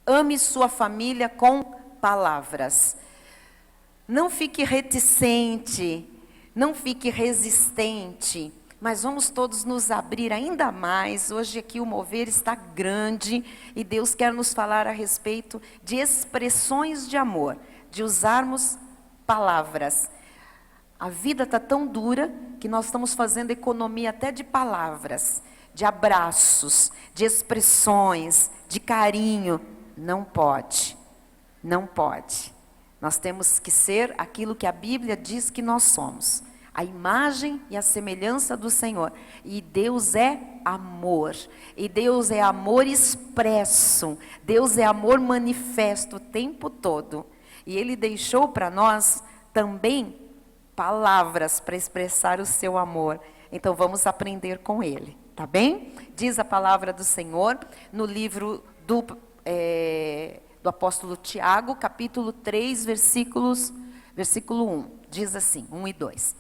Ame sua família com palavras. Não fique reticente, não fique resistente, mas vamos todos nos abrir ainda mais. Hoje aqui o mover está grande e Deus quer nos falar a respeito de expressões de amor, de usarmos palavras. A vida está tão dura que nós estamos fazendo economia até de palavras, de abraços, de expressões, de carinho. Não pode, não pode. Nós temos que ser aquilo que a Bíblia diz que nós somos. A imagem e a semelhança do Senhor. E Deus é amor. E Deus é amor expresso. Deus é amor manifesto o tempo todo. E Ele deixou para nós também palavras para expressar o seu amor. Então vamos aprender com Ele, tá bem? Diz a palavra do Senhor no livro do apóstolo Tiago, capítulo 3, versículo 1. Diz assim, 1 e 2.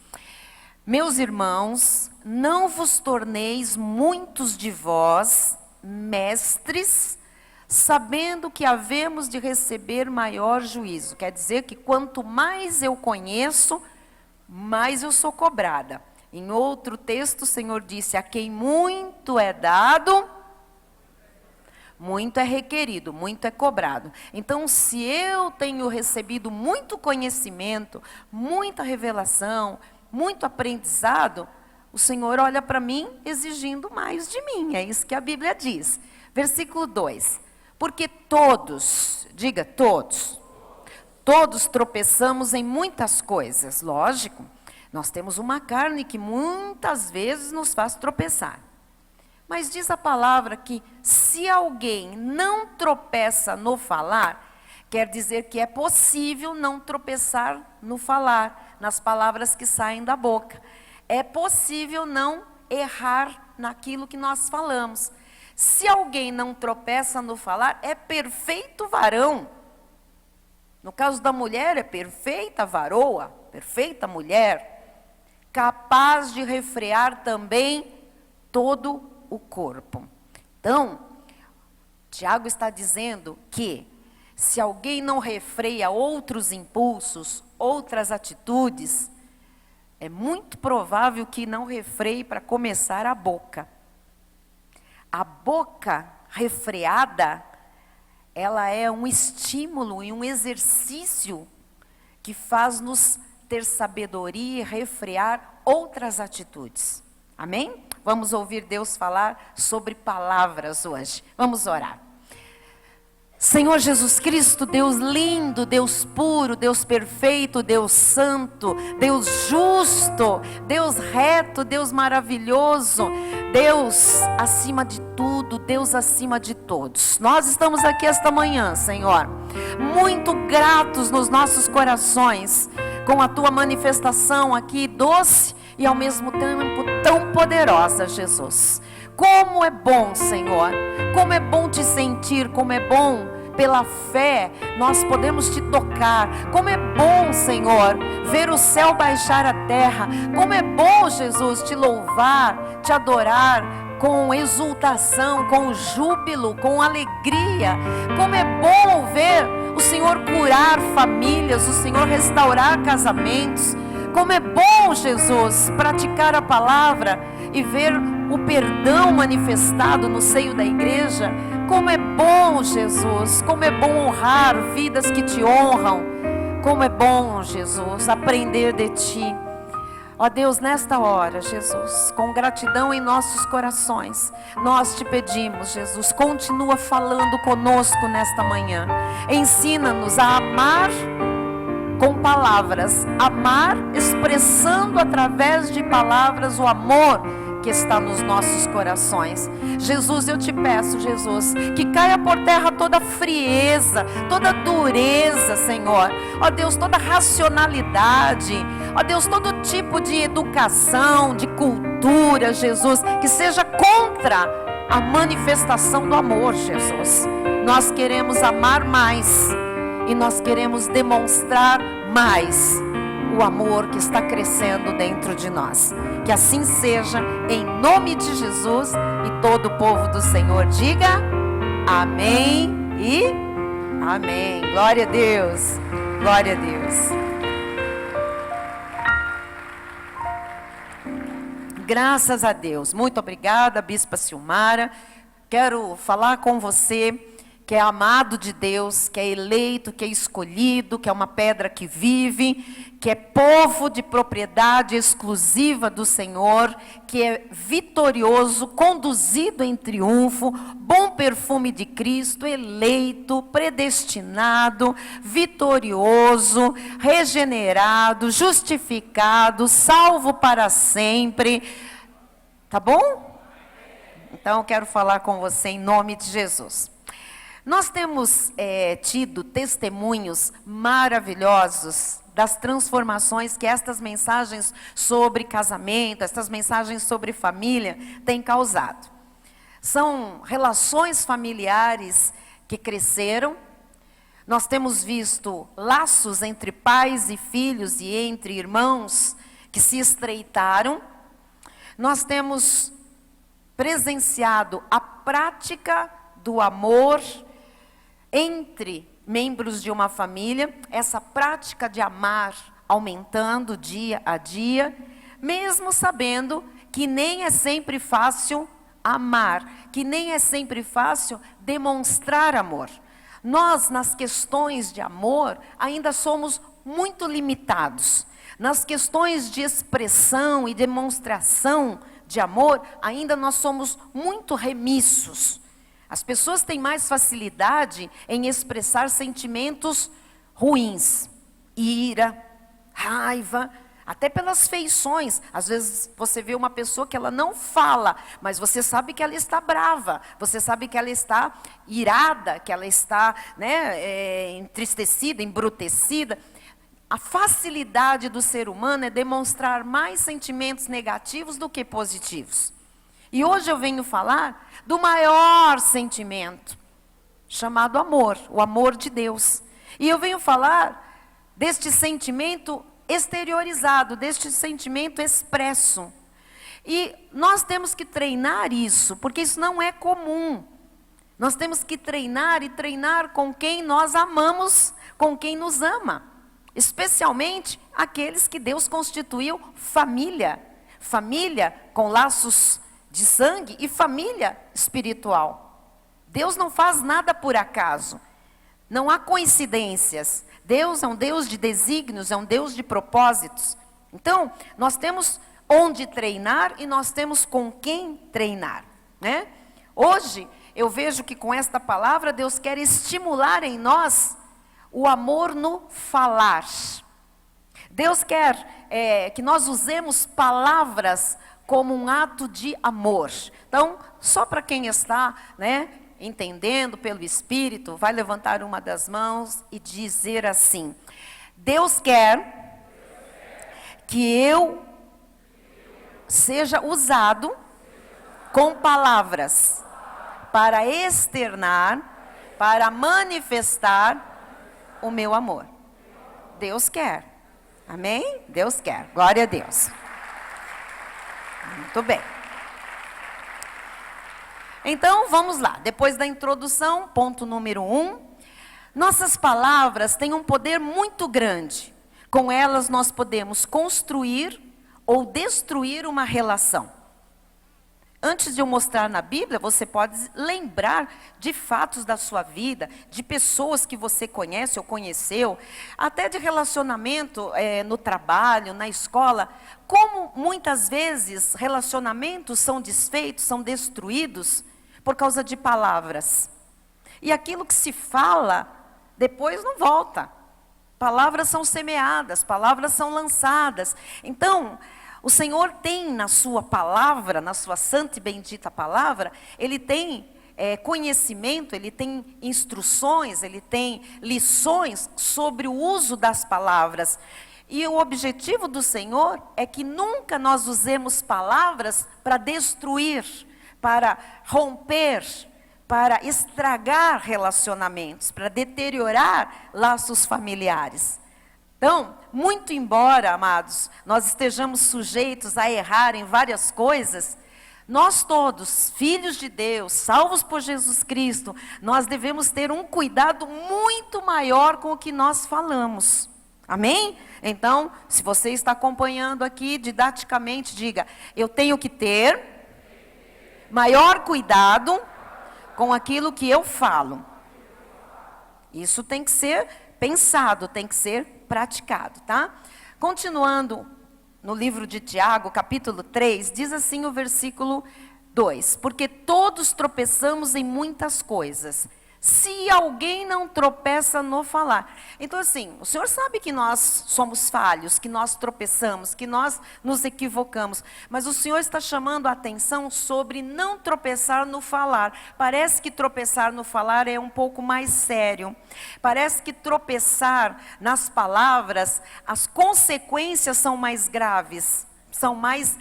Meus irmãos, não vos torneis muitos de vós mestres, sabendo que havemos de receber maior juízo. Quer dizer que quanto mais eu conheço, mais eu sou cobrada. Em outro texto o Senhor disse, a quem muito é dado, muito é requerido, muito é cobrado. Então, se eu tenho recebido muito conhecimento, muita revelação, muito aprendizado, o Senhor olha para mim exigindo mais de mim. É isso que a Bíblia diz. Versículo 2. Porque todos, diga todos, todos tropeçamos em muitas coisas. Lógico, nós temos uma carne que muitas vezes nos faz tropeçar. Mas diz a palavra que se alguém não tropeça no falar, quer dizer que é possível não tropeçar no falar, nas palavras que saem da boca. É possível não errar naquilo que nós falamos. Se alguém não tropeça no falar, é perfeito varão. No caso da mulher, é perfeita varoa, perfeita mulher, capaz de refrear também todo o corpo. Então, Tiago está dizendo que se alguém não refreia outros impulsos, outras atitudes, é muito provável que não refreie para começar a boca. A boca refreada, ela é um estímulo e um exercício que faz-nos ter sabedoria e refrear outras atitudes. Amém? Vamos ouvir Deus falar sobre palavras hoje. Vamos orar. Senhor Jesus Cristo, Deus lindo, Deus puro, Deus perfeito, Deus santo, Deus justo, Deus reto, Deus maravilhoso, Deus acima de tudo, Deus acima de todos. Nós estamos aqui esta manhã, Senhor, muito gratos nos nossos corações, com a Tua manifestação aqui doce e ao mesmo tempo tão poderosa, Jesus. Como é bom, Senhor, como é bom te sentir, como é bom pela fé nós podemos te tocar. Como é bom, Senhor, ver o céu baixar a terra. Como é bom, Jesus, te louvar, te adorar com exultação, com júbilo, com alegria. Como é bom ver o Senhor curar famílias, o Senhor restaurar casamentos. Como é bom, Jesus, praticar a palavra e ver o perdão manifestado no seio da igreja. Como é bom, Jesus, como é bom honrar vidas que te honram. Como é bom, Jesus, aprender de ti. Ó Deus, nesta hora, Jesus, com gratidão em nossos corações, nós te pedimos, Jesus, continua falando conosco nesta manhã. Ensina-nos a amar com palavras, amar expressando através de palavras o amor que está nos nossos corações. Jesus, eu te peço, Jesus, que caia por terra toda frieza, toda dureza, Senhor. Ó Deus, toda racionalidade, ó Deus, todo tipo de educação, de cultura, Jesus, que seja contra a manifestação do amor, Jesus. Nós queremos amar mais e nós queremos demonstrar mais o amor que está crescendo dentro de nós. Que assim seja, em nome de Jesus, e todo o povo do Senhor diga amém e Amém. Glória a Deus. Glória a Deus. Graças a Deus. Muito obrigada, Bispa Silmara. Quero falar com você que é amado de Deus, que é eleito, que é escolhido, que é uma pedra que vive, que é povo de propriedade exclusiva do Senhor, que é vitorioso, conduzido em triunfo, bom perfume de Cristo, eleito, predestinado, vitorioso, regenerado, justificado, salvo para sempre. Tá bom? Então eu quero falar com você em nome de Jesus. Nós temos tido testemunhos maravilhosos das transformações que estas mensagens sobre casamento, estas mensagens sobre família têm causado. São relações familiares que cresceram. Nós temos visto laços entre pais e filhos e entre irmãos que se estreitaram. Nós temos presenciado a prática do amor entre membros de uma família, essa prática de amar aumentando dia a dia, mesmo sabendo que nem é sempre fácil amar, que nem é sempre fácil demonstrar amor. Nós, nas questões de amor, ainda somos muito limitados. Nas questões de expressão e demonstração de amor, ainda nós somos muito remissos. As pessoas têm mais facilidade em expressar sentimentos ruins, ira, raiva, até pelas feições. Às vezes você vê uma pessoa que ela não fala, mas você sabe que ela está brava, você sabe que ela está irada, que ela está entristecida, embrutecida. A facilidade do ser humano é demonstrar mais sentimentos negativos do que positivos. E hoje eu venho falar do maior sentimento, chamado amor, o amor de Deus. E eu venho falar deste sentimento exteriorizado, deste sentimento expresso. E nós temos que treinar isso, porque isso não é comum. Nós temos que treinar e treinar com quem nós amamos, com quem nos ama. Especialmente aqueles que Deus constituiu família. Família com laços de sangue e família espiritual. Deus não faz nada por acaso. Não há coincidências. Deus é um Deus de desígnios, é um Deus de propósitos. Então, nós temos onde treinar e nós temos com quem treinar, né? Hoje, eu vejo que com esta palavra, Deus quer estimular em nós o amor no falar. Deus quer que nós usemos palavras como um ato de amor. Então, só para quem está, entendendo pelo Espírito, vai levantar uma das mãos e dizer assim: Deus quer que eu seja usado com palavras para externar, para manifestar o meu amor. Deus quer. Amém? Deus quer. Glória a Deus. Muito bem. Então, vamos lá. Depois da introdução, ponto número 1. Nossas palavras têm um poder muito grande. Com elas, nós podemos construir ou destruir uma relação. Antes de eu mostrar na Bíblia, você pode lembrar de fatos da sua vida, de pessoas que você conhece ou conheceu, até de relacionamento no trabalho, na escola. Como muitas vezes relacionamentos são desfeitos, são destruídos por causa de palavras. E aquilo que se fala, depois não volta. Palavras são semeadas, palavras são lançadas. Então, o Senhor tem na sua palavra, na sua santa e bendita palavra, Ele tem conhecimento, Ele tem instruções, Ele tem lições sobre o uso das palavras. E o objetivo do Senhor é que nunca nós usemos palavras para destruir, para romper, para estragar relacionamentos, para deteriorar laços familiares. Então, muito embora, amados, nós estejamos sujeitos a errar em várias coisas, Nós todos, filhos de Deus, salvos por Jesus Cristo, nós devemos ter um cuidado muito maior com o que nós falamos. Amém? Então, se você está acompanhando aqui didaticamente, diga: eu tenho que ter maior cuidado com aquilo que eu falo. Isso tem que ser pensado, tem que ser praticado, tá? Continuando no livro de Tiago, capítulo 3, diz assim o versículo 2: porque todos tropeçamos em muitas coisas, se alguém não tropeça no falar. Então assim, o Senhor sabe que nós somos falhos, que nós tropeçamos, que nós nos equivocamos, mas o Senhor está chamando a atenção sobre não tropeçar no falar. Parece que tropeçar no falar é um pouco mais sério. Parece que tropeçar nas palavras, as consequências são mais graves, são mais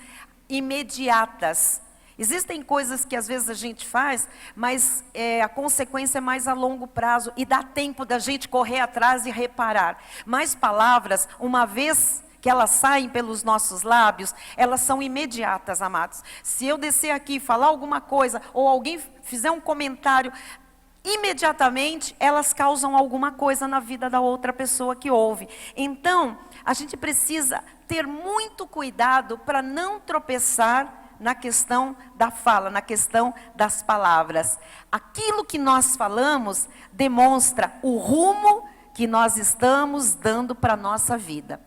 imediatas. Existem coisas que às vezes a gente faz, mas a consequência é mais a longo prazo e dá tempo da gente correr atrás e reparar. Mas palavras, uma vez que elas saem pelos nossos lábios, elas são imediatas, amados. Se eu descer aqui e falar alguma coisa, ou alguém fizer um comentário, imediatamente elas causam alguma coisa na vida da outra pessoa que ouve. Então, a gente precisa ter muito cuidado para não tropeçar na questão da fala, na questão das palavras. Aquilo que nós falamos demonstra o rumo que nós estamos dando para a nossa vida.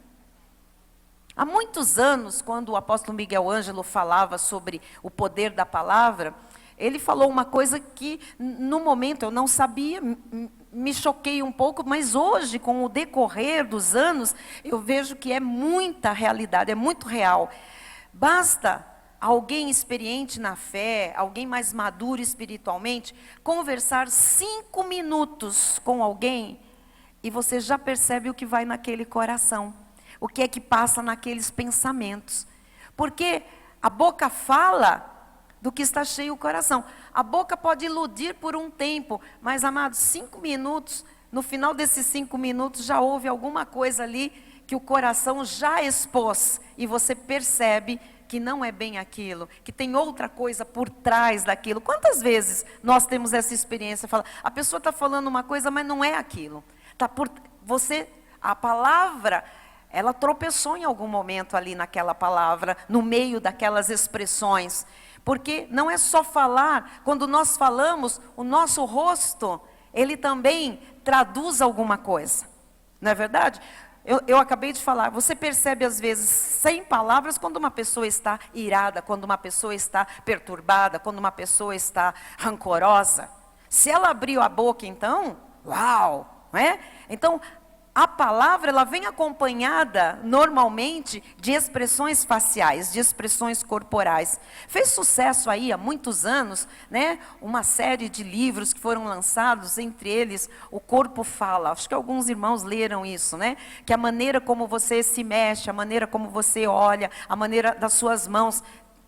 Há muitos anos, quando o apóstolo Miguel Ângelo falava sobre o poder da palavra, ele falou uma coisa que no momento eu não sabia, me choquei um pouco, mas hoje, com o decorrer dos anos, eu vejo que é muita realidade, é muito real. Basta alguém experiente na fé, alguém mais maduro espiritualmente, conversar 5 minutos com alguém e você já percebe o que vai naquele coração, o que é que passa naqueles pensamentos. Porque a boca fala do que está cheio o coração. A boca pode iludir por um tempo, mas, amados, 5 minutos, no final desses 5 minutos já houve alguma coisa ali que o coração já expôs e você percebe que não é bem aquilo, que tem outra coisa por trás daquilo. Quantas vezes nós temos essa experiência? A pessoa está falando uma coisa, mas não é aquilo. A palavra, ela tropeçou em algum momento ali naquela palavra, no meio daquelas expressões. Porque não é só falar, quando nós falamos, o nosso rosto, ele também traduz alguma coisa. Não é verdade? Eu acabei de falar, você percebe às vezes, sem palavras, quando uma pessoa está irada, quando uma pessoa está perturbada, quando uma pessoa está rancorosa. Se ela abriu a boca, então, uau, não é? Então, a palavra, ela vem acompanhada, normalmente, de expressões faciais, de expressões corporais. Fez sucesso aí, há muitos anos, né, uma série de livros que foram lançados, entre eles, O Corpo Fala. Acho que alguns irmãos leram isso, né? Que a maneira como você se mexe, a maneira como você olha, a maneira das suas mãos,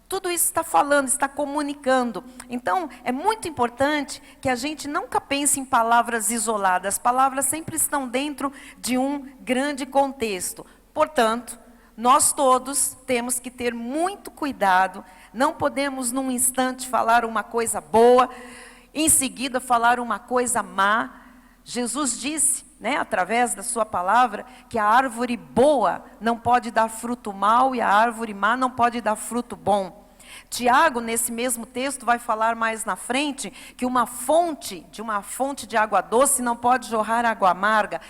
tudo isso está falando, está comunicando. Então, é muito importante que a gente nunca pense em palavras isoladas. As palavras sempre estão dentro de um grande contexto. Portanto, nós todos temos que ter muito cuidado. Não podemos, num instante, falar uma coisa boa, em seguida falar uma coisa má. Jesus disse, né, através da sua palavra, que a árvore boa não pode dar fruto mau e a árvore má não pode dar fruto bom. Tiago, nesse mesmo texto, vai falar mais na frente que uma fonte de água doce não pode jorrar água amarga.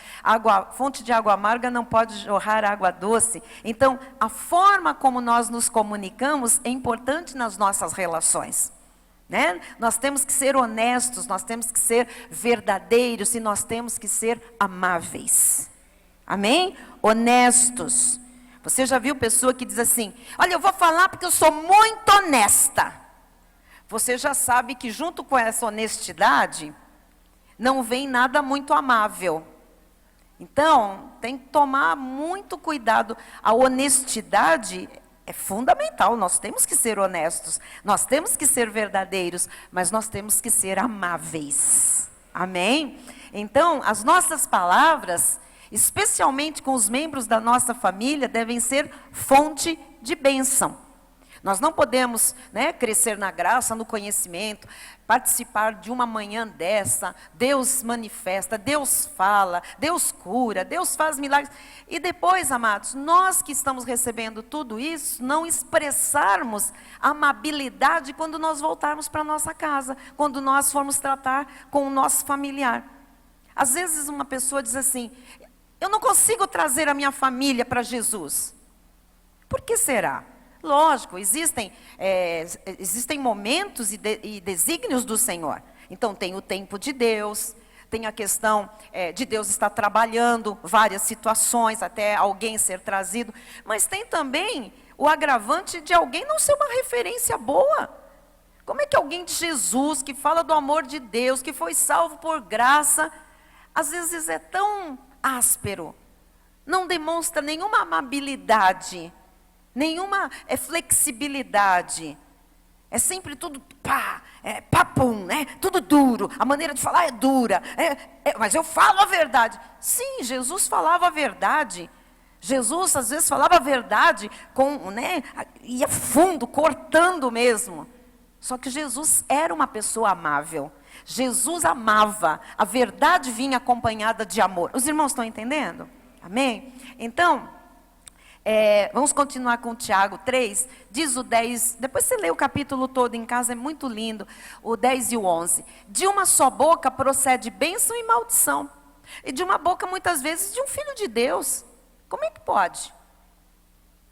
Fonte de água amarga não pode jorrar água doce. Então, a forma como nós nos comunicamos é importante nas nossas relações. Né? Nós temos que ser honestos, nós temos que ser verdadeiros e nós temos que ser amáveis. Amém? Honestos. Você já viu pessoa que diz assim, olha, eu vou falar porque eu sou muito honesta. Você já sabe que junto com essa honestidade, não vem nada muito amável. Então, tem que tomar muito cuidado. A honestidade é fundamental, nós temos que ser honestos, nós temos que ser verdadeiros, mas nós temos que ser amáveis. Amém? Então, as nossas palavras, especialmente com os membros da nossa família, devem ser fonte de bênção. Nós não podemos, né, crescer na graça, no conhecimento, participar de uma manhã dessa, Deus manifesta, Deus fala, Deus cura, Deus faz milagres. E depois, amados, nós que estamos recebendo tudo isso, não expressarmos amabilidade quando nós voltarmos para a nossa casa, quando nós formos tratar com o nosso familiar. Às vezes uma pessoa diz assim, eu não consigo trazer a minha família para Jesus. Por que será? Lógico, existem momentos e desígnios do Senhor. Então tem o tempo de Deus, tem a questão de Deus estar trabalhando várias situações, até alguém ser trazido. Mas tem também o agravante de alguém não ser uma referência boa. Como é que alguém de Jesus, que fala do amor de Deus, que foi salvo por graça, às vezes é tão áspero, não demonstra nenhuma amabilidade, nenhuma flexibilidade. É sempre tudo papum, né? Tudo duro. A maneira de falar é dura. Mas eu falo a verdade. Sim, Jesus falava a verdade. Jesus às vezes falava a verdade ia fundo, cortando mesmo. Só que Jesus era uma pessoa amável. Jesus amava. A verdade vinha acompanhada de amor. Os irmãos estão entendendo? Amém? Então, vamos continuar com Tiago 3, diz o 10, depois você lê o capítulo todo em casa, é muito lindo, o 10 e o 11. De uma só boca procede bênção e maldição, e de uma boca muitas vezes de um filho de Deus. Como é que pode?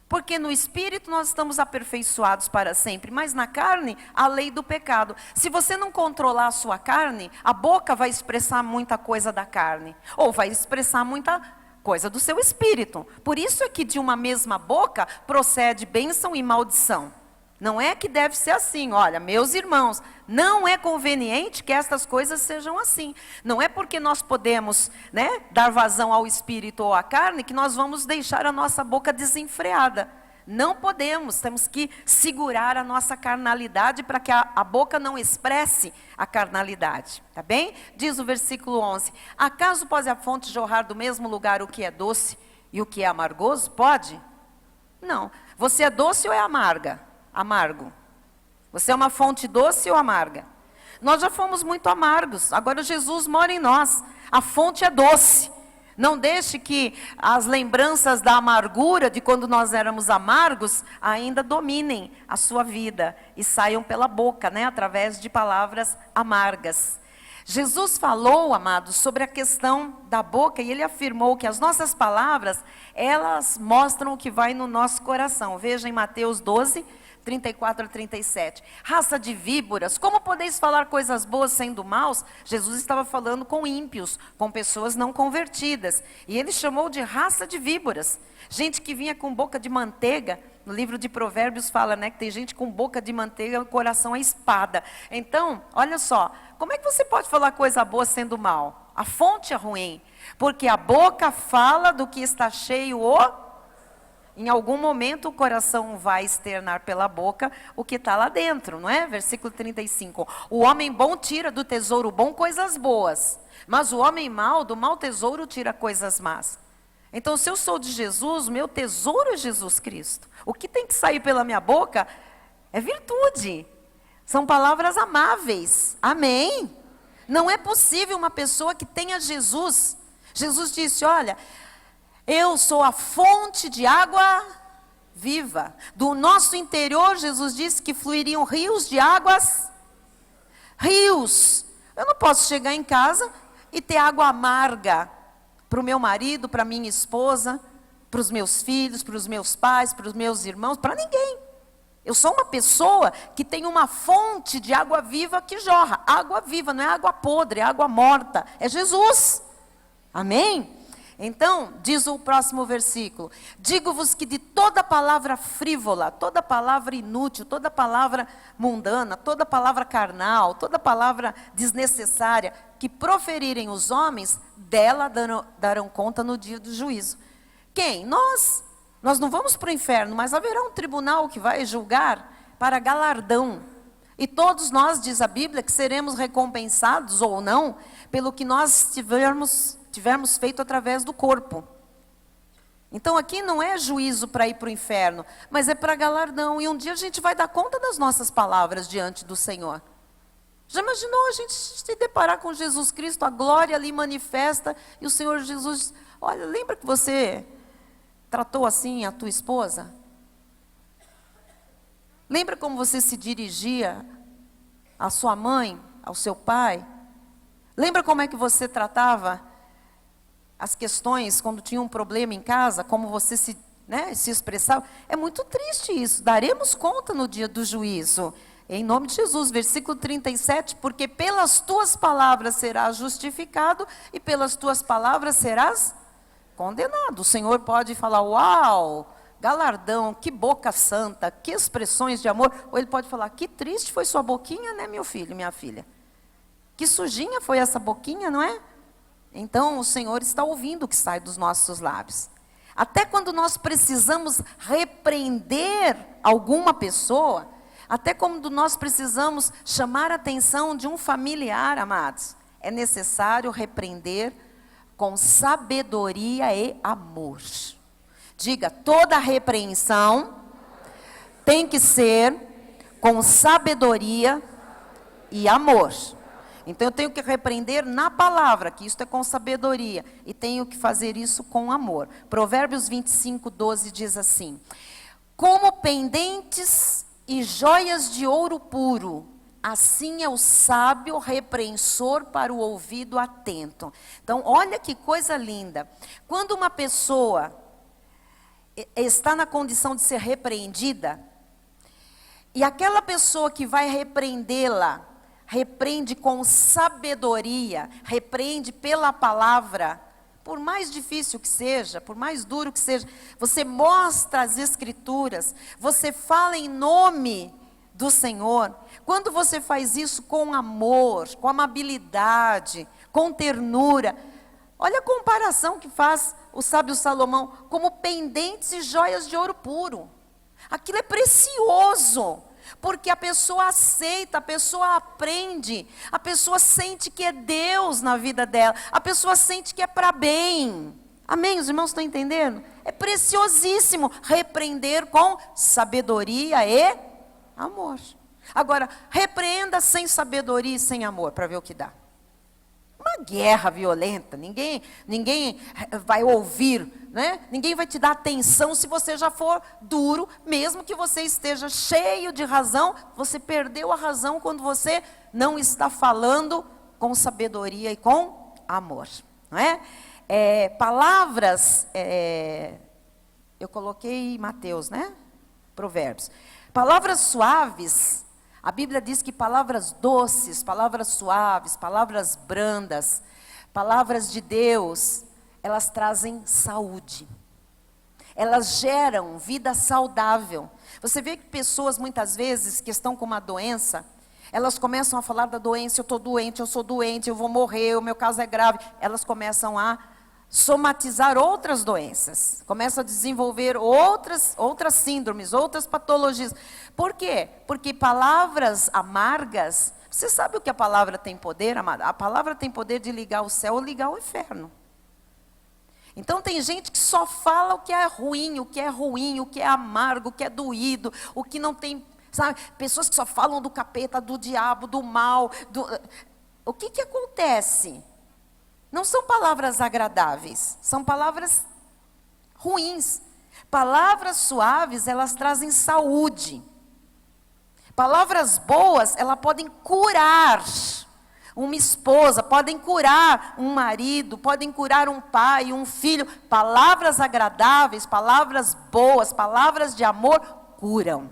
Porque no espírito nós estamos aperfeiçoados para sempre, mas na carne, a lei do pecado. Se você não controlar a sua carne, a boca vai expressar muita coisa da carne, ou vai expressar muita coisa do seu espírito. Por isso é que de uma mesma boca procede bênção e maldição. Não é que deve ser assim, olha, meus irmãos, não é conveniente que estas coisas sejam assim. Não é porque nós podemos, dar vazão ao espírito ou à carne, que nós vamos deixar a nossa boca desenfreada. Não podemos, temos que segurar a nossa carnalidade para que a boca não expresse a carnalidade, tá bem? Diz o versículo 11, acaso pode a fonte jorrar do mesmo lugar o que é doce e o que é amargoso? Pode? Não. Você é doce ou é amarga? Amargo. Você é uma fonte doce ou amarga? Nós já fomos muito amargos, agora Jesus mora em nós, a fonte é doce. Não deixe que as lembranças da amargura, de quando nós éramos amargos, ainda dominem a sua vida e saiam pela boca, através de palavras amargas. Jesus falou, amados, sobre a questão da boca e ele afirmou que as nossas palavras, elas mostram o que vai no nosso coração. Veja em Mateus 12, 34 a 37. Raça de víboras, como podeis falar coisas boas sendo maus? Jesus estava falando com ímpios, com pessoas não convertidas. E ele chamou de raça de víboras. Gente que vinha com boca de manteiga. No livro de Provérbios fala, que tem gente com boca de manteiga, o coração é espada. Então, olha só, como é que você pode falar coisa boa sendo mal? A fonte é ruim. Porque a boca fala do que está cheio Em algum momento o coração vai externar pela boca o que está lá dentro, não é? Versículo 35. O homem bom tira do tesouro bom coisas boas, mas o homem mau do mau tesouro tira coisas más. Então, se eu sou de Jesus, o meu tesouro é Jesus Cristo. O que tem que sair pela minha boca é virtude. São palavras amáveis. Amém? Não é possível uma pessoa que tenha Jesus. Jesus disse, olha, eu sou a fonte de água viva. Do nosso interior, Jesus disse que fluiriam rios de águas. Rios. Eu não posso chegar em casa e ter água amarga para o meu marido, para a minha esposa, para os meus filhos, para os meus pais, para os meus irmãos, para ninguém. Eu sou uma pessoa que tem uma fonte de água viva que jorra. Água viva, não é água podre, é água morta. É Jesus. Amém? Então, diz o próximo versículo, digo-vos que de toda palavra frívola, toda palavra inútil, toda palavra mundana, toda palavra carnal, toda palavra desnecessária, que proferirem os homens, dela darão conta no dia do juízo. Quem? Nós. Nós não vamos para o inferno, mas haverá um tribunal que vai julgar para galardão. E todos nós, diz a Bíblia, que seremos recompensados ou não, pelo que nós tivermos feito através do corpo. Então aqui não é juízo para ir para o inferno, mas é para galardão. E um dia a gente vai dar conta das nossas palavras diante do Senhor. Já imaginou a gente se deparar com Jesus Cristo, a glória ali manifesta, e o Senhor Jesus, olha, lembra que você tratou assim a tua esposa? Lembra como você se dirigia à sua mãe, ao seu pai? Lembra como é que você tratava as questões quando tinha um problema em casa, como você se expressava? É muito triste isso, daremos conta no dia do juízo. Em nome de Jesus, versículo 37, porque pelas tuas palavras serás justificado e pelas tuas palavras serás condenado. O Senhor pode falar, uau, galardão, que boca santa, que expressões de amor. Ou Ele pode falar, que triste foi sua boquinha, né, meu filho, minha filha? Que sujinha foi essa boquinha, não é? Então o Senhor está ouvindo o que sai dos nossos lábios. Até quando nós precisamos repreender alguma pessoa, até quando nós precisamos chamar a atenção de um familiar, amados, é necessário repreender com sabedoria e amor. Diga, toda repreensão tem que ser com sabedoria e amor. Então eu tenho que repreender na palavra, que isso é com sabedoria, e tenho que fazer isso com amor. Provérbios 25, 12 diz assim: como pendentes e joias de ouro puro, assim é o sábio repreensor para o ouvido atento. Então, olha que coisa linda. Quando uma pessoa está na condição de ser repreendida, e aquela pessoa que vai repreendê-la, repreende com sabedoria, repreende pela palavra, por mais difícil que seja, por mais duro que seja, você mostra as escrituras, você fala em nome do Senhor. Quando você faz isso com amor, com amabilidade, com ternura, olha a comparação que faz o sábio Salomão, como pendentes e joias de ouro puro. Aquilo é precioso, porque a pessoa aceita, a pessoa aprende, a pessoa sente que é Deus na vida dela, a pessoa sente que é para bem. Amém? Os irmãos estão entendendo? É preciosíssimo repreender com sabedoria e amor. Agora, repreenda sem sabedoria e sem amor, para ver o que dá. Uma guerra violenta, ninguém vai ouvir, né? Ninguém vai te dar atenção se você já for duro, mesmo que você esteja cheio de razão, você perdeu a razão quando você não está falando com sabedoria e com amor, não é? Palavras, eu coloquei Mateus, né? Provérbios. Palavras suaves. A Bíblia diz que palavras doces, palavras suaves, palavras brandas, palavras de Deus, elas trazem saúde. Elas geram vida saudável. Você vê que pessoas, muitas vezes, que estão com uma doença, elas começam a falar da doença, eu estou doente, eu sou doente, eu vou morrer, o meu caso é grave. Elas começam a somatizar outras doenças, começam a desenvolver outras síndromes, outras patologias. Por quê? Porque palavras amargas, você sabe o que a palavra tem poder, amada? A palavra tem poder de ligar o céu ou ligar o inferno. Então tem gente que só fala o que é ruim, o que é amargo, o que é doído, o que não tem, sabe? Pessoas que só falam do capeta, do diabo, do mal. O que acontece? Não são palavras agradáveis, são palavras ruins. Palavras suaves, elas trazem saúde. Palavras boas, elas podem curar uma esposa, podem curar um marido, podem curar um pai, um filho. Palavras agradáveis, palavras boas, palavras de amor, curam.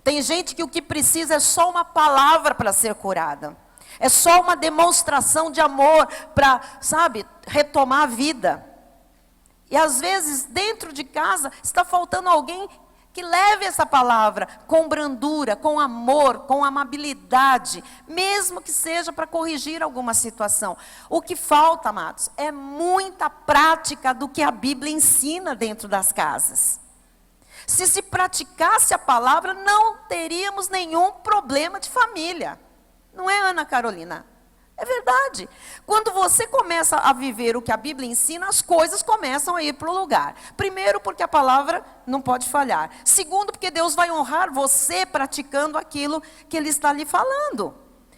Tem gente que o que precisa é só uma palavra para ser curada. É só uma demonstração de amor para, sabe, retomar a vida. E às vezes, dentro de casa, está faltando alguém que leve essa palavra com brandura, com amor, com amabilidade, mesmo que seja para corrigir alguma situação. O que falta, amados, é muita prática do que a Bíblia ensina dentro das casas. Se praticasse a palavra, não teríamos nenhum problema de família. Não é, Ana Carolina? É É verdade. Quando você começa a viver o que a Bíblia ensina, as coisas começam a ir para o lugar. Primeiro, porque a palavra não pode falhar. Segundo, porque Deus vai honrar você praticando aquilo que Ele está lhe falando.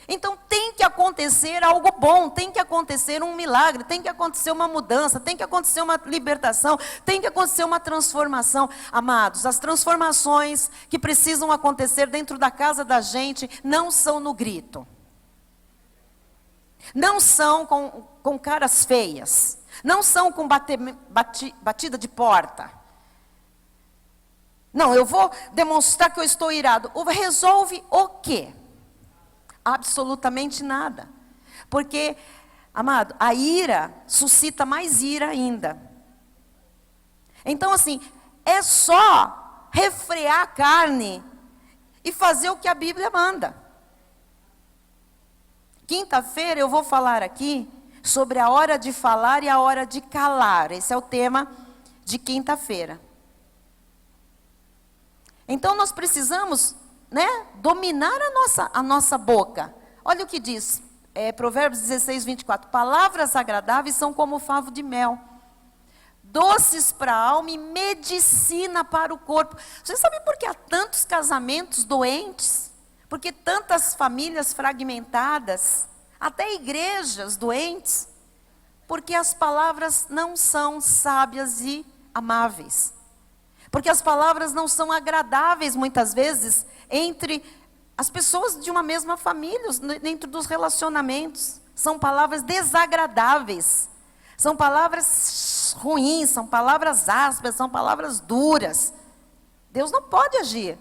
Então tem que acontecer algo bom, tem que acontecer um milagre, tem que acontecer uma mudança, tem que acontecer uma libertação, tem que acontecer uma transformação. Amados, as transformações que precisam acontecer dentro da casa da gente não são no grito. Não são com caras feias, não são com batida de porta. Não, eu vou demonstrar que eu estou irado. Resolve o quê? Absolutamente nada. Porque, amado, a ira suscita mais ira ainda. Então, assim, é só refrear a carne e fazer o que a Bíblia manda. Quinta-feira eu vou falar aqui sobre a hora de falar e a hora de calar. Esse é o tema de quinta-feira. Então nós precisamos, dominar a nossa boca. Olha o que diz, Provérbios 16, 24. Palavras agradáveis são como o favo de mel, doces para a alma e medicina para o corpo. Você sabe por que há tantos casamentos doentes? Porque tantas famílias fragmentadas, até igrejas doentes? Porque as palavras não são sábias e amáveis. Porque as palavras não são agradáveis, muitas vezes, entre as pessoas de uma mesma família, dentro dos relacionamentos. São palavras desagradáveis. São palavras ruins, são palavras ásperas, são palavras duras. Deus não pode agir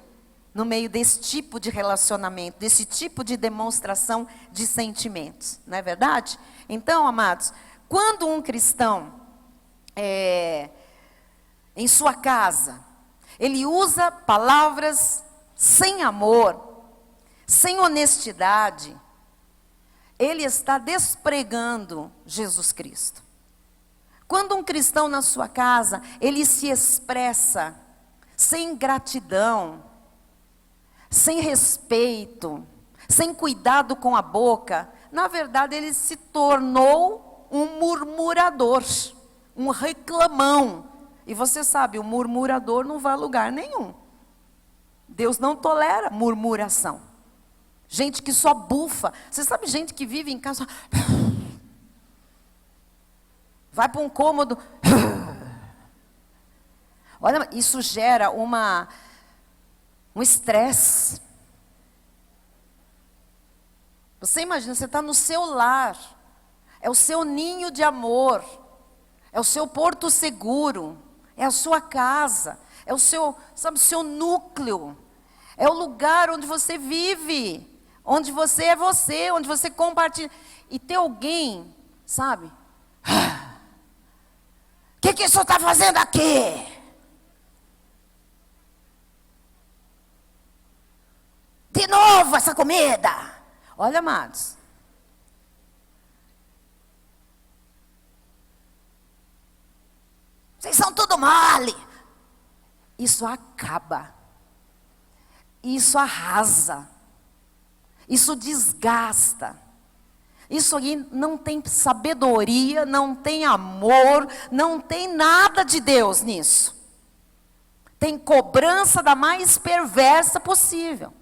no meio desse tipo de relacionamento, desse tipo de demonstração de sentimentos. Não é verdade? Então, amados, quando um cristão, em sua casa, ele usa palavras sem amor, sem honestidade, ele está despregando Jesus Cristo. Quando um cristão na sua casa, ele se expressa sem gratidão, sem respeito, sem cuidado com a boca, na verdade ele se tornou um murmurador, um reclamão. E você sabe, o murmurador não vai a lugar nenhum. Deus não tolera murmuração. Gente que só bufa. Você sabe gente que vive em casa, vai para um cômodo. Olha, isso gera um estresse. Você imagina, você está no seu lar, é o seu ninho de amor, é o seu porto seguro, é a sua casa, é o seu, seu núcleo, é o lugar onde você vive, onde você, onde você compartilha. E ter alguém, sabe? O que isso está fazendo aqui? De novo essa comida. Olha, amados. Vocês são tudo mole. Isso acaba. Isso arrasa. Isso desgasta. Isso aí não tem sabedoria, não tem amor, não tem nada de Deus nisso. Tem cobrança da mais perversa possível.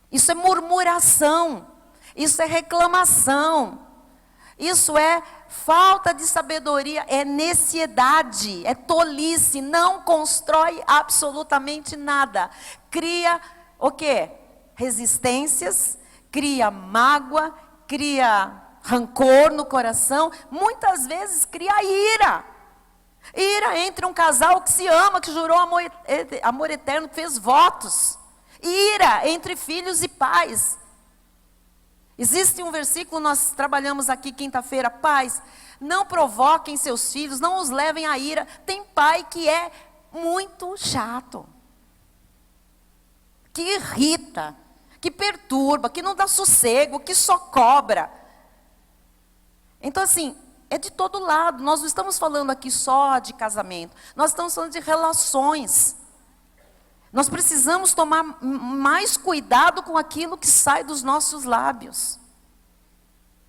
Isso é murmuração, isso é reclamação, isso é falta de sabedoria, é necessidade, é tolice, não constrói absolutamente nada. Cria o quê? Resistências, cria mágoa, cria rancor no coração, muitas vezes cria ira. Ira entre um casal que se ama, que jurou amor eterno, que fez votos. Ira entre filhos e pais. Existe um versículo, nós trabalhamos aqui quinta-feira: pais, não provoquem seus filhos, não os levem à ira. Tem pai que é muito chato, que irrita, que perturba, que não dá sossego, que só cobra. Então assim, é de todo lado. Nós não estamos falando aqui só de casamento, nós estamos falando de relações. Nós precisamos tomar mais cuidado com aquilo que sai dos nossos lábios.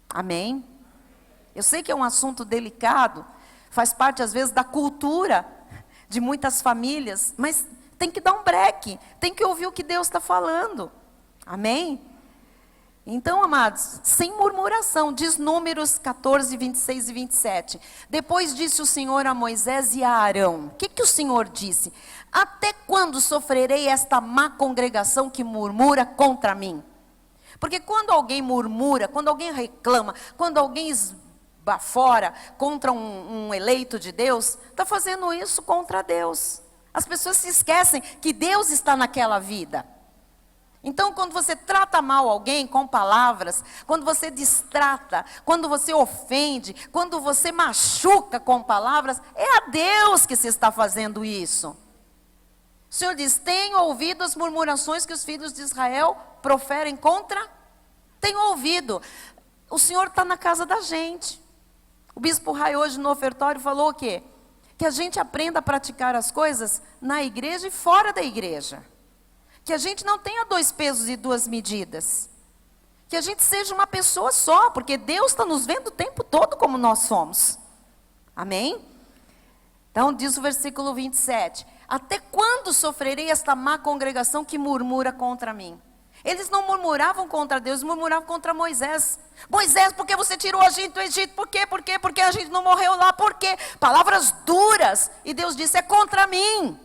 Amém? Eu sei que é um assunto delicado, faz parte às vezes da cultura de muitas famílias, mas tem que dar um breque, tem que ouvir o que Deus está falando. Amém? Então, amados, sem murmuração, diz Números 14, 26 e 27. Depois disse o Senhor a Moisés e a Arão. O que o Senhor disse? Até quando sofrerei esta má congregação que murmura contra mim? Porque quando alguém murmura, quando alguém reclama, quando alguém esbafora contra um eleito de Deus, está fazendo isso contra Deus. As pessoas se esquecem que Deus está naquela vida. Então, quando você trata mal alguém com palavras, quando você distrata, quando você ofende, quando você machuca com palavras, é a Deus que se está fazendo isso. O Senhor diz: tenho ouvido as murmurações que os filhos de Israel proferem contra. Tenho ouvido. O Senhor está na casa da gente. O bispo Rai hoje no ofertório falou o quê? Que a gente aprenda a praticar as coisas na igreja e fora da igreja. Que a gente não tenha 2 pesos e 2 medidas. Que a gente seja uma pessoa só, porque Deus está nos vendo o tempo todo como nós somos. Amém? Então diz o versículo 27. Até quando sofrerei esta má congregação que murmura contra mim? Eles não murmuravam contra Deus, murmuravam contra Moisés. Moisés, por que você tirou a gente do Egito? Por quê? Por quê? Porque a gente não morreu lá? Por quê? Palavras duras. E Deus disse: é contra mim.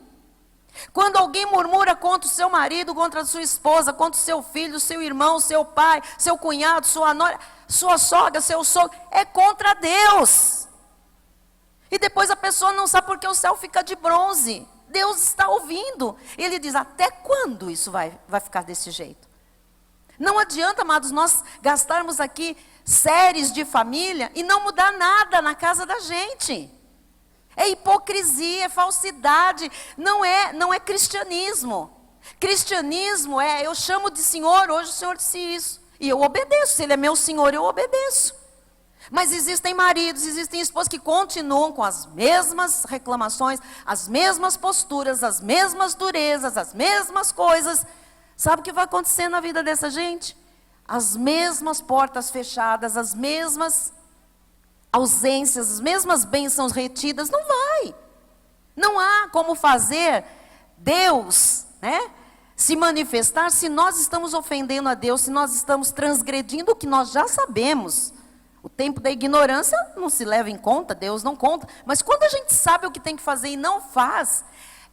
Quando alguém murmura contra o seu marido, contra a sua esposa, contra o seu filho, seu irmão, seu pai, seu cunhado, sua nora, sua sogra, seu sogro, é contra Deus. E depois a pessoa não sabe porque o céu fica de bronze. Deus está ouvindo. Ele diz: até quando isso vai ficar desse jeito? Não adianta, amados, nós gastarmos aqui séries de família e não mudar nada na casa da gente. É hipocrisia, é falsidade, não é cristianismo. Cristianismo é: eu chamo de Senhor, hoje o Senhor disse isso, e eu obedeço. Se Ele é meu Senhor, eu obedeço. Mas existem maridos, existem esposas que continuam com as mesmas reclamações, as mesmas posturas, as mesmas durezas, as mesmas coisas. Sabe o que vai acontecer na vida dessa gente? As mesmas portas fechadas, as mesmas ausências, as mesmas bênçãos retidas. Não vai. Não há como fazer Deus, se manifestar se nós estamos ofendendo a Deus, se nós estamos transgredindo o que nós já sabemos. O tempo da ignorância não se leva em conta, Deus não conta. Mas quando a gente sabe o que tem que fazer e não faz,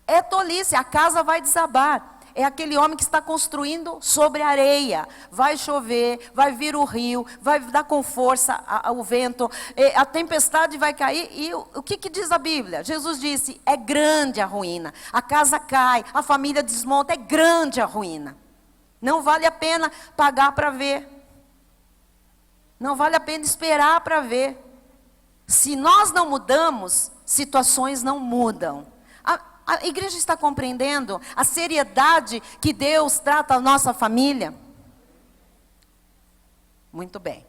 é tolice, a casa vai desabar. É aquele homem que está construindo sobre areia. Vai chover, vai vir o rio, vai dar com força o vento, a tempestade vai cair. E o que diz a Bíblia? Jesus disse: é grande a ruína. A casa cai, a família desmonta, é grande a ruína. Não vale a pena pagar para ver. Não vale a pena esperar para ver. Se nós não mudamos, situações não mudam. A igreja está compreendendo a seriedade que Deus trata a nossa família? Muito bem.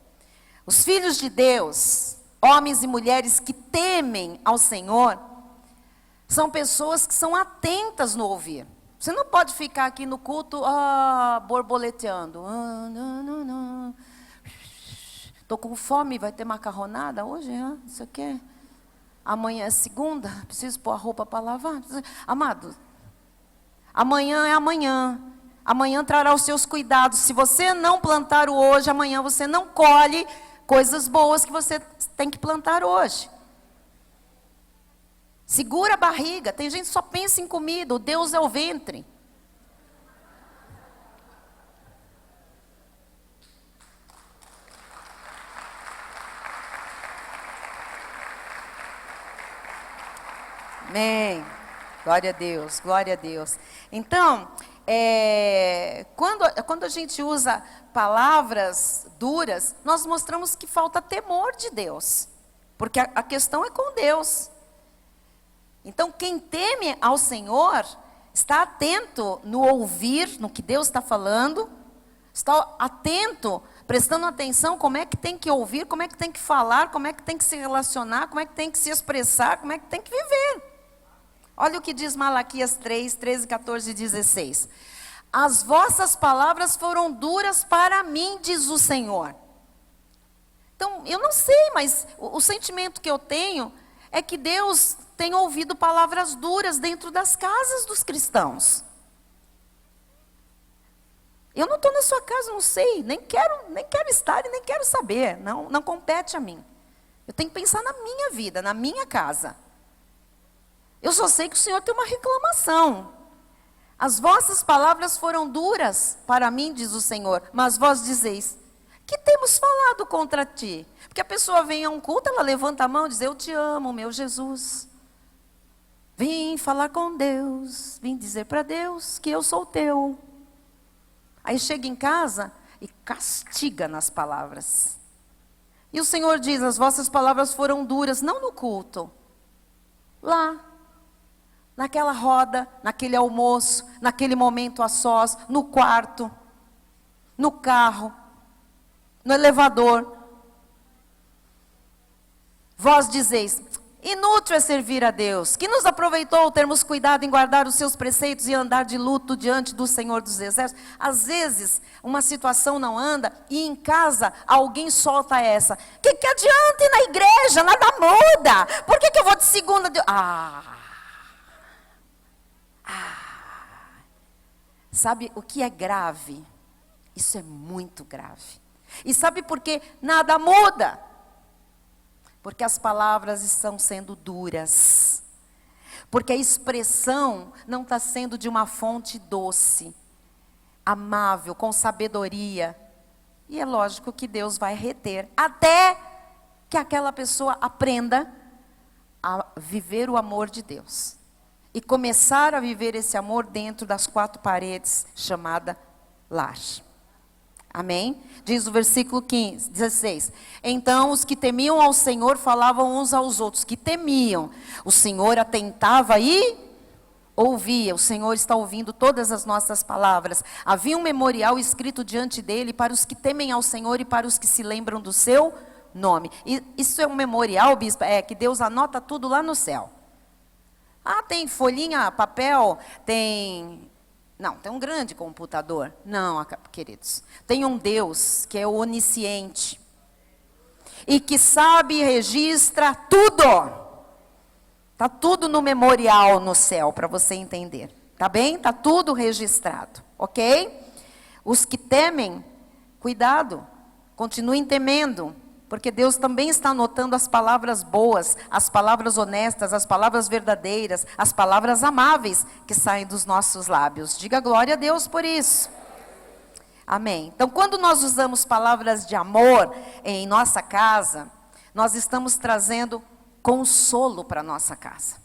Os filhos de Deus, homens e mulheres que temem ao Senhor, são pessoas que são atentas no ouvir. Você não pode ficar aqui no culto borboleteando. Estou com fome, vai ter macarronada hoje? Isso aqui. Amanhã é segunda, preciso pôr a roupa para lavar. Amado, amanhã é amanhã. Amanhã trará os seus cuidados. Se você não plantar o hoje, amanhã você não colhe coisas boas que você tem que plantar hoje. Segura a barriga. Tem gente que só pensa em comida. O Deus é o ventre. Amém. Glória a Deus, glória a Deus. Então, quando a gente usa palavras duras, nós mostramos que falta temor de Deus. Porque a questão é com Deus. Então, quem teme ao Senhor, está atento no ouvir, no que Deus está falando, está atento, prestando atenção como é que tem que ouvir, como é que tem que falar, como é que tem que se relacionar, como é que tem que se expressar, como é que tem que viver. Olha o que diz Malaquias 3, 13, 14 e 16. As vossas palavras foram duras para mim, diz o Senhor. Então, eu não sei, mas o sentimento que eu tenho é que Deus tem ouvido palavras duras dentro das casas dos cristãos. Eu não estou na sua casa, não sei, nem quero estar e nem quero saber, não compete a mim. Eu tenho que pensar na minha vida, na minha casa. Eu só sei que o Senhor tem uma reclamação. As vossas palavras foram duras para mim, diz o Senhor, mas vós dizeis, que temos falado contra ti? Porque a pessoa vem a um culto, ela levanta a mão e diz, eu te amo, meu Jesus. Vim falar com Deus, vim dizer para Deus que eu sou teu. Aí chega em casa e castiga nas palavras. E o Senhor diz, as vossas palavras foram duras, não no culto. Lá, naquela roda, naquele almoço, naquele momento a sós, no quarto, no carro, no elevador. Vós dizeis, inútil é servir a Deus, que nos aproveitou termos cuidado em guardar os seus preceitos e andar de luto diante do Senhor dos Exércitos. Às vezes, uma situação não anda e em casa alguém solta essa. Que adianta ir na igreja? Nada muda. Por que eu vou de segunda? Sabe o que é grave? Isso é muito grave. E sabe por que nada muda? Porque as palavras estão sendo duras. Porque a expressão não está sendo de uma fonte doce, amável, com sabedoria. E é lógico que Deus vai reter, até que aquela pessoa aprenda a viver o amor de Deus. E começar a viver esse amor dentro das quatro paredes, chamada lar. Amém? Diz o versículo 16. Então os que temiam ao Senhor falavam uns aos outros, que temiam. O Senhor atentava e ouvia. O Senhor está ouvindo todas as nossas palavras. Havia um memorial escrito diante dele para os que temem ao Senhor e para os que se lembram do seu nome. E isso é um memorial, bispo? É que Deus anota tudo lá no céu. Tem folhinha, papel, tem... Não, tem um grande computador. Não, queridos. Tem um Deus que é onisciente. E que sabe e registra tudo. Está tudo no memorial no céu, para você entender. Tá bem? Está tudo registrado. Ok? Os que temem, cuidado. Continuem temendo. Porque Deus também está anotando as palavras boas, as palavras honestas, as palavras verdadeiras, as palavras amáveis que saem dos nossos lábios. Diga glória a Deus por isso. Amém. Então, quando nós usamos palavras de amor em nossa casa, nós estamos trazendo consolo para a nossa casa.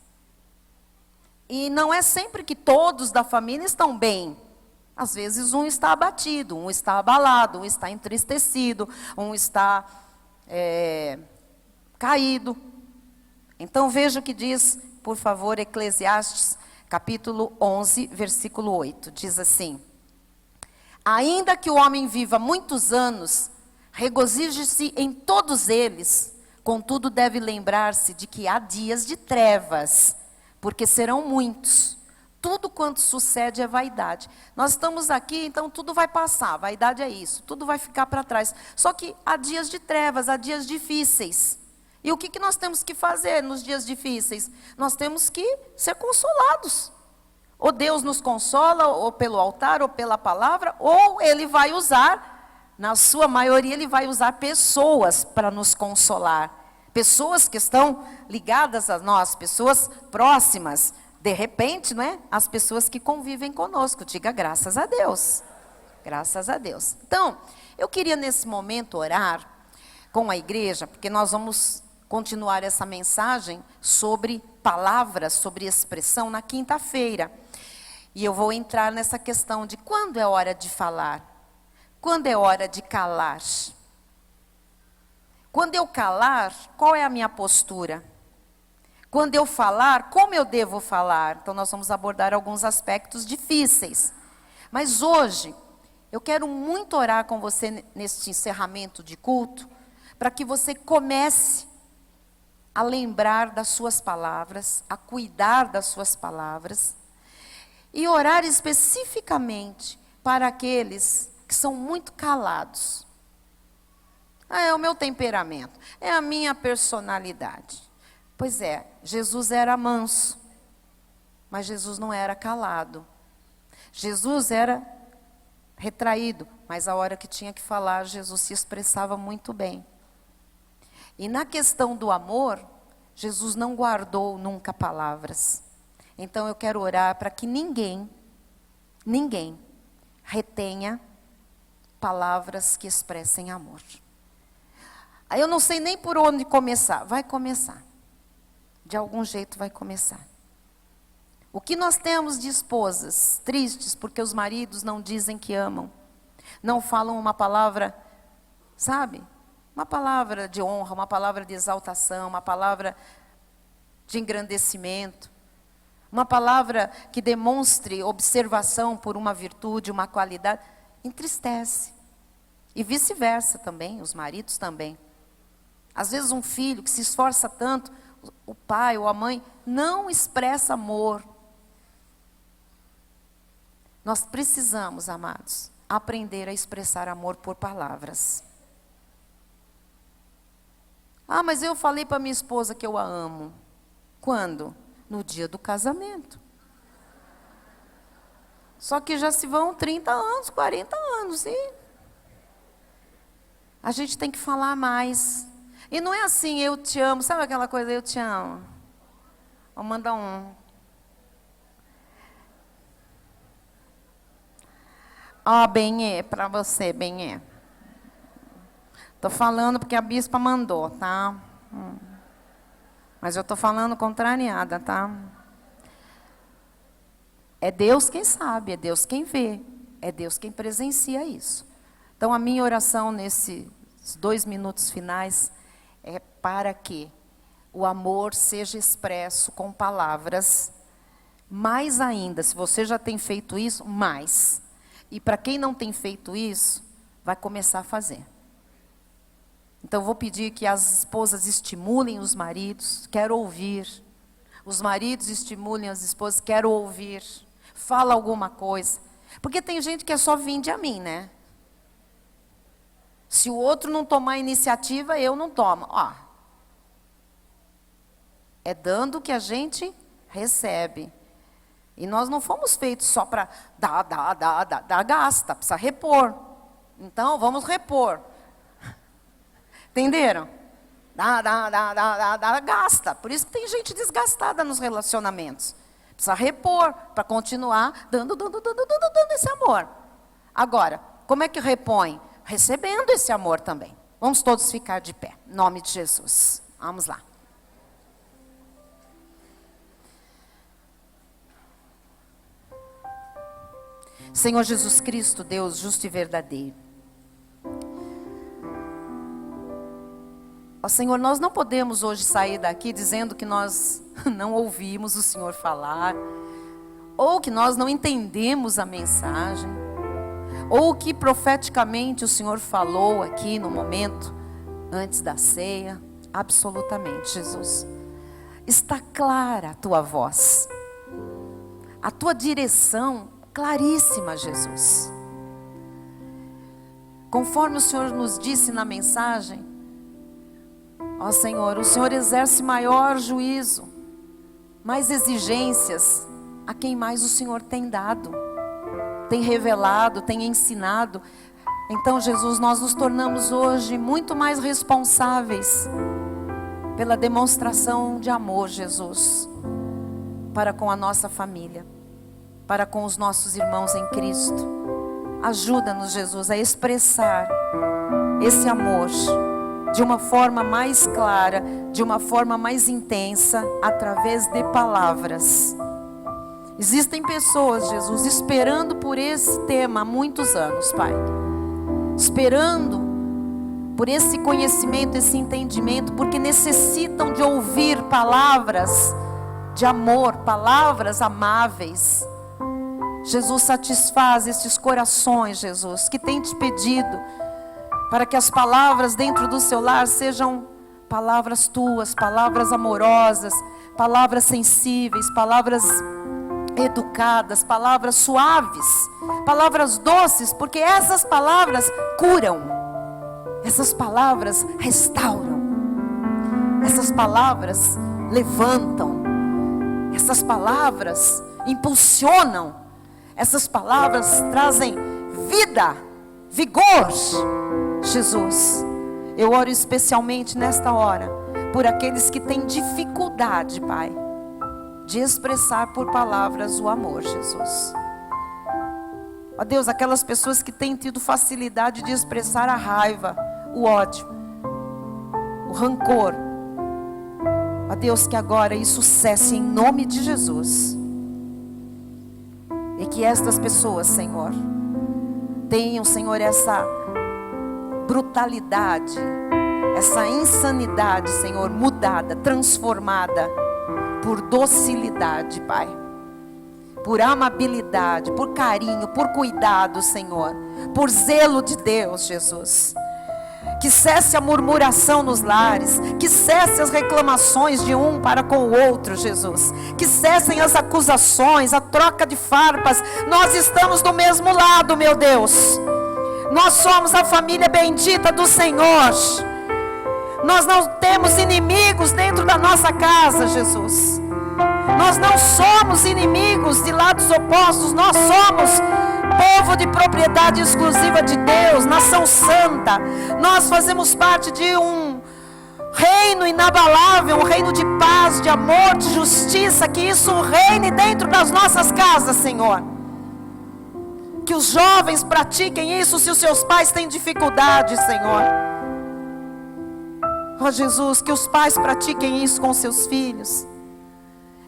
E não é sempre que todos da família estão bem. Às vezes um está abatido, um está abalado, um está entristecido, um está... caído. Então veja o que diz, por favor, Eclesiastes, capítulo 11, versículo 8. Diz assim: ainda que o homem viva muitos anos, regozije-se em todos eles, contudo deve lembrar-se de que há dias de trevas, porque serão muitos. Tudo quanto sucede é vaidade. Nós estamos aqui, então tudo vai passar. Vaidade é isso, tudo vai ficar para trás. Só que há dias de trevas, há dias difíceis. E o que nós temos que fazer nos dias difíceis? Nós temos que ser consolados. Ou Deus nos consola, ou pelo altar, ou pela palavra, ou Ele vai usar, na sua maioria, Ele vai usar pessoas para nos consolar. Pessoas que estão ligadas a nós, pessoas próximas. De repente, não é? As pessoas que convivem conosco, diga graças a Deus. Graças a Deus. Então, eu queria nesse momento orar com a igreja, porque nós vamos continuar essa mensagem sobre palavras, sobre expressão na quinta-feira. E eu vou entrar nessa questão de quando é hora de falar, quando é hora de calar. Quando eu calar, qual é a minha postura? Quando eu falar, como eu devo falar? Então, nós vamos abordar alguns aspectos difíceis. Mas hoje, eu quero muito orar com você neste encerramento de culto, para que você comece a lembrar das suas palavras, a cuidar das suas palavras, e orar especificamente para aqueles que são muito calados. Ah, é o meu temperamento, é a minha personalidade. Pois é, Jesus era manso, mas Jesus não era calado. Jesus era retraído, mas a hora que tinha que falar, Jesus se expressava muito bem. E na questão do amor, Jesus não guardou nunca palavras. Então eu quero orar para que ninguém retenha palavras que expressem amor. Aí eu não sei nem por onde começar. Vai começar. De algum jeito vai começar. O que nós temos de esposas tristes porque os maridos não dizem que amam, não falam uma palavra, sabe? Uma palavra de honra, uma palavra de exaltação, uma palavra de engrandecimento, uma palavra que demonstre observação por uma virtude, uma qualidade, entristece. E vice-versa também, os maridos também. Às vezes um filho que se esforça tanto, o pai ou a mãe não expressa amor. Nós precisamos, amados, aprender a expressar amor por palavras. Ah, mas eu falei para minha esposa que eu a amo. Quando? No dia do casamento. Só que já se vão 30 anos, 40 anos. E a gente tem que falar mais. E não é assim, eu te amo. Sabe aquela coisa, eu te amo? Vou mandar um. Ó, Benê, para você, Benê. Estou falando porque a bispa mandou, tá? Mas eu estou falando contrariada, tá? É Deus quem sabe, é Deus quem vê, é Deus quem presencia isso. Então a minha oração nesses 2 minutos finais é para que o amor seja expresso com palavras, mais ainda, se você já tem feito isso, mais. E para quem não tem feito isso, vai começar a fazer. Então, vou pedir que as esposas estimulem os maridos, quero ouvir. Os maridos estimulem as esposas, quero ouvir. Fala alguma coisa. Porque tem gente que é só vinde a mim, né? Se o outro não tomar iniciativa, eu não tomo. Ó, é dando que a gente recebe. E nós não fomos feitos só para dar, gasta, precisa repor. Então, vamos repor. Entenderam? Gasta. Por isso que tem gente desgastada nos relacionamentos. Precisa repor para continuar dando esse amor. Agora, como é que repõe? Recebendo esse amor também. Vamos todos ficar de pé. Em nome de Jesus. Vamos lá. Senhor Jesus Cristo, Deus justo e verdadeiro. Ó Senhor, nós não podemos hoje sair daqui dizendo que nós não ouvimos o Senhor falar, ou que nós não entendemos a mensagem, ou que profeticamente o Senhor falou aqui no momento, antes da ceia. Absolutamente, Jesus. Está clara a tua voz, a tua direção claríssima, Jesus. Conforme o Senhor nos disse na mensagem, ó Senhor, o Senhor exerce maior juízo, mais exigências a quem mais o Senhor tem dado, tem revelado, tem ensinado. Então, Jesus, nós nos tornamos hoje muito mais responsáveis pela demonstração de amor, Jesus, para com a nossa família, para com os nossos irmãos em Cristo. Ajuda-nos, Jesus, a expressar esse amor de uma forma mais clara, de uma forma mais intensa, através de palavras. Existem pessoas, Jesus, esperando por esse tema há muitos anos, Pai. Esperando por esse conhecimento, esse entendimento, porque necessitam de ouvir palavras de amor, palavras amáveis. Jesus, satisfaz esses corações, Jesus, que têm te pedido para que as palavras dentro do seu lar sejam palavras tuas, palavras amorosas, palavras sensíveis, palavras educadas, palavras suaves, palavras doces, porque essas palavras curam. Essas palavras restauram. Essas palavras levantam. Essas palavras impulsionam. Essas palavras trazem vida, vigor. Jesus, eu oro especialmente nesta hora por aqueles que têm dificuldade, Pai, de expressar por palavras o amor, Jesus. Ó Deus, aquelas pessoas que têm tido facilidade de expressar a raiva, o ódio, o rancor. Ó Deus, que agora isso cesse em nome de Jesus. E que estas pessoas, Senhor, tenham, Senhor, essa brutalidade, essa insanidade, Senhor, mudada, transformada por docilidade, Pai, por amabilidade, por carinho, por cuidado, Senhor, por zelo de Deus, Jesus. Que cesse a murmuração nos lares, que cesse as reclamações de um para com o outro, Jesus. Que cessem as acusações, a troca de farpas. Nós estamos do mesmo lado, meu Deus. Nós somos a família bendita do Senhor. Nós não temos inimigos dentro da nossa casa, Jesus. Nós não somos inimigos de lados opostos. Nós somos povo de propriedade exclusiva de Deus, nação santa. Nós fazemos parte de um reino inabalável, um reino de paz, de amor, de justiça. Que isso reine dentro das nossas casas, Senhor. Que os jovens pratiquem isso se os seus pais têm dificuldade, Senhor. Ó Jesus, que os pais pratiquem isso com seus filhos.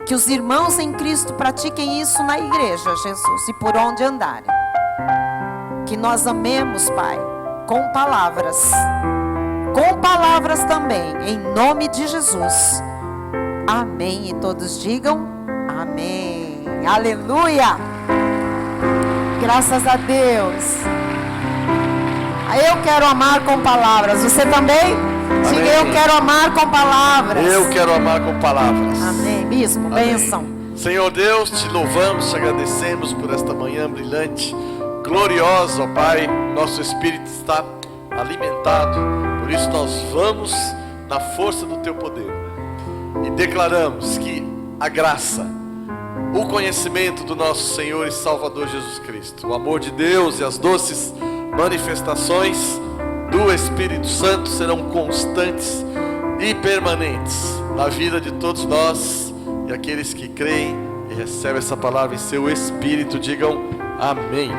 Que os irmãos em Cristo pratiquem isso na igreja, Jesus, e por onde andarem. Que nós amemos, Pai, com palavras também, em nome de Jesus. Amém. E todos digam amém. Aleluia. Graças a Deus. Eu quero amar com palavras. Você também? Amém. Diga, eu quero amar com palavras. Eu quero amar com palavras. Amém. Bispo, Amém. bênção. Senhor Deus, te louvamos, te agradecemos por esta manhã brilhante, gloriosa, ó Pai. Nosso espírito está alimentado, por isso nós vamos na força do teu poder e declaramos que a graça, o conhecimento do nosso Senhor e Salvador Jesus Cristo, o amor de Deus e as doces manifestações do Espírito Santo serão constantes e permanentes na vida de todos nós. E aqueles que creem e recebem essa palavra em seu espírito, digam amém.